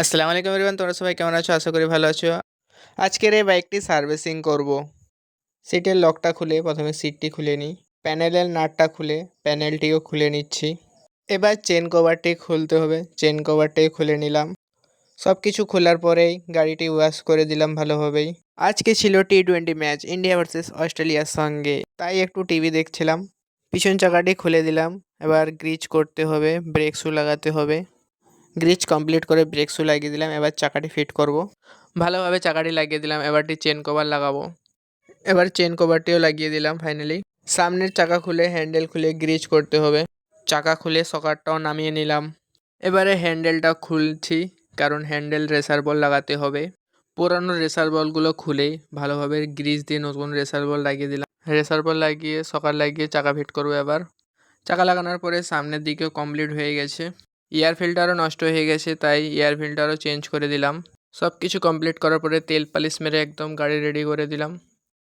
আসসালামু আলাইকুম এভরিওয়ান, তোমরা সবাই কেমন আছো? আশা করি ভালো আছো। আজকের এই বাইকটি সার্ভিসিং করব। সিটের লকটা খুলে প্রথমে সিটটি খুলে নিই, প্যানেলের নাটটা খুলে প্যানেলটিও খুলে নিচ্ছি। এবার চেন কভারটি খুলতে হবে, চেন কভারটি খুলে নিলাম। সব কিছু খোলার পরেই গাড়িটি ওয়াশ করে দিলাম ভালোভাবেই। আজকে ছিল টি-20 ম্যাচ ইন্ডিয়া ভার্সেস অস্ট্রেলিয়ার সঙ্গে, তাই একটু টিভি দেখছিলাম। পিছন চাকাটি খুলে দিলাম। এবার গ্রিজ করতে হবে, ব্রেক শু লাগাতে হবে। গ্রিজ কমপ্লিট করে ব্রেক শু লাগিয়ে দিলাম। এবার চাকাটি ফিট করব। ভালোভাবে চাকাটি লাগিয়ে দিলাম। এবারটি চেন কভার লাগাবো। এবার চেন কভারটিও লাগিয়ে দিলাম ফাইনালি। সামনের চাকা খুলে হ্যান্ডেল খুলে গ্রিজ করতে হবে। চাকা খুলে সকারটাও নামিয়ে নিলাম। এবারে হ্যান্ডেলটা খুলছি, কারণ হ্যান্ডেল রেসার বল লাগাতে হবে। পুরানো রেসার বলগুলো খুলেই ভালোভাবে গ্রিজ দিয়ে নতুন রেসার বল লাগিয়ে দিলাম। রেসার বল লাগিয়ে সকার লাগিয়ে চাকা ফিট করবো। এবার চাকা লাগানোর পরে সামনের দিকেও কমপ্লিট হয়ে গেছে। এয়ার ফিল্টারও নষ্ট হয়ে গেছে, তাই এয়ার ফিল্টারও চেঞ্জ করে দিলাম। সব কিছু কমপ্লিট করার পরে তেল পালিশ মেরে একদম গাড়ি রেডি করে দিলাম।